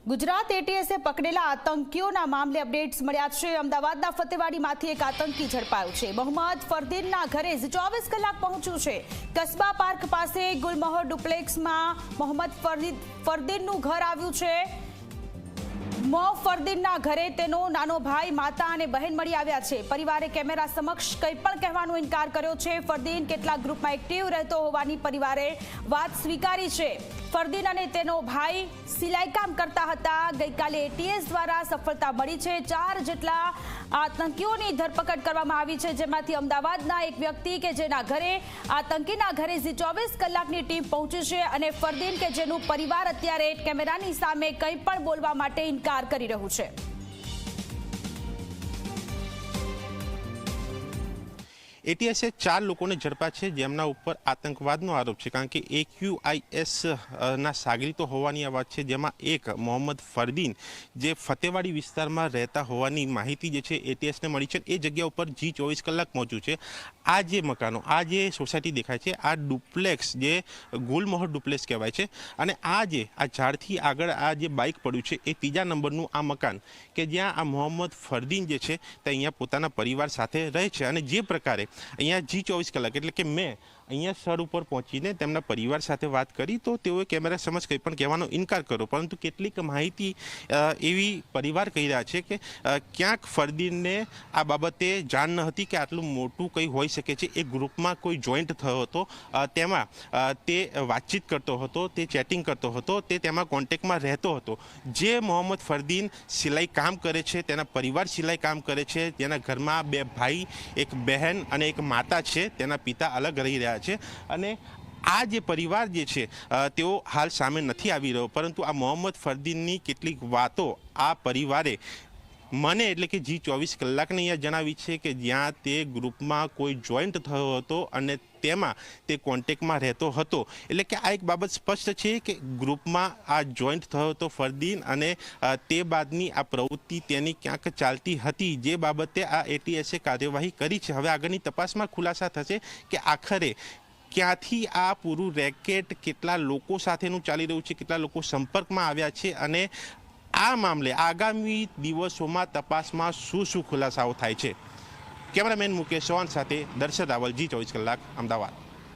ગુજરાત એટીએસે પકડેલા આતંકીઓના મામલે અપડેટ્સ મળ્યા છે। અમદાવાદના ફતેવાડીમાંથી એક આતંકી ઝડપાયો છે। મોહમ્મદ ફરદીનના ઘરે 24 કલાક પહોંચ્યું છે। કસ્બા પાર્ક પાસે ગુલમહોર ડુપ્લેક્સમાં મોહમ્મદ ફરદીનનું ઘર આવ્યું છે। ફરદીનના ઘરે તેનો નાનો ભાઈ, માતા અને બહેન મળી આવ્યા છે। પરિવારે કેમેરા સમક્ષ કંઈ પણ કહેવાનો ઇનકાર કર્યો છે। ફરદીન કેટલાક ગ્રુપમાં એક્ટિવ રહેતો હોવાની પરિવારે વાત સ્વીકારી છે। ફરદીન અને તેનો ભાઈ સિલાઈ કામ કરતા હતા। ગઈકાલે એટીએસ દ્વારા સફળતા મળી છે। 4 જેટલા આતંકીઓની ધરપકડ કરવામાં આવી છે, જેમાંથી અમદાવાદના એક વ્યક્તિ કે જેના ઘરે આતંકીના ઘરે 24 કલાકની ટીમ પહોંચી છે અને ફરદીન કે જેનું પરિવાર અત્યારે કેમેરાની સામે કંઈ પણ બોલવા માટે ઇનકાર કરી રહ્યું છે। એટીએસે 4 લોકોને ઝડપ્યા છે, જેમના ઉપર આતંકવાદનો આરોપ છે, કારણ કે AQIS ના સાગરીતો હોવાની આ વાત છે, જેમાં એક મોહમ્મદ ફરદીન જે ફતેવાડી વિસ્તારમાં રહેતા હોવાની માહિતી જે છે એટીએસને મળી છે। એ જગ્યા ઉપર G24 કલાક પહોંચ્યું છે। આ જે મકાનો, આ જે સોસાયટી દેખાય છે, આ ડુપ્લેક્સ જે ગુલમહોર ડુપ્લેક્સ કહેવાય છે, અને આ ઝાડથી આગળ આ જે બાઇક પડ્યું છે એ 3જા નંબરનું આ મકાન કે જ્યાં આ મોહમ્મદ ફરદીન જે છે તે અહીંયા પોતાના પરિવાર સાથે રહે છે। અને જે પ્રકારે અહીંયા G24 કલાક એટલે કે મેં અહીંયા સ્થળ ઉપર પહોંચીને તેમના પરિવાર સાથે વાત કરી તો તેઓએ કેમેરા સમક્ષ કંઈ પણ કહેવાનો ઇનકાર કર્યો, પરંતુ કેટલીક માહિતી એવી પરિવાર કહી રહ્યા છે કે ક્યાંક ફરદીનને આ બાબતે જાણ ન હતી કે આટલું મોટું કંઈ હોઈ શકે છે। એ ગ્રુપમાં કોઈ જોઈન્ટ થયો હતો, તેમાં તે વાતચીત કરતો હતો, તે ચેટિંગ કરતો હતો, તે તેમાં કોન્ટેક્ટમાં રહેતો હતો। જે મોહમ્મદ ફરદીન સિલાઈ કામ કરે છે, તેના પરિવાર સિલાઈ કામ કરે છે, જેના ઘરમાં 2 ભાઈ, એક બહેન અને એક માતા છે, તેના પિતા અલગ રહી રહ્યા છે। અને આ જે પરિવાર જે છે તેઓ હાલ સામે નથી આવી રહ્યો, પરંતુ આ મોહમ્મદ ફરદીનની કેટલીક વાતો આ પરિવારે મને એટલે કે G24 કલાકને અહીંયા જણાવી છે કે જ્યાં તે ગ્રુપમાં કોઈ જોઈન્ટ થયો હતો અને તેમાં તે કોન્ટેક્ટમાં રહેતો હતો। એટલે કે આ એક બાબત સ્પષ્ટ છે કે ગ્રુપમાં આ જોઈન્ટ થયો હતો ફરદીન, અને તે બાદની આ પ્રવૃત્તિ તેની ક્યાંક ચાલતી હતી, જે બાબતે આ એટીએસે કાર્યવાહી કરી છે। હવે આગળની તપાસમાં ખુલાસા થશે કે આખરે ક્યાંથી આ પૂરું રેકેટ કેટલા લોકો સાથેનું ચાલી રહ્યું છે, કેટલા લોકો સંપર્કમાં આવ્યા છે, અને આ મામલે આગામી દિવસોમાં તપાસમાં શું ખુલાસાઓ થાય છે। કેમેરામેન મુકેશ ચૌહાણ સાથે દર્શન રાવલ, G24 કલાક, અમદાવાદ।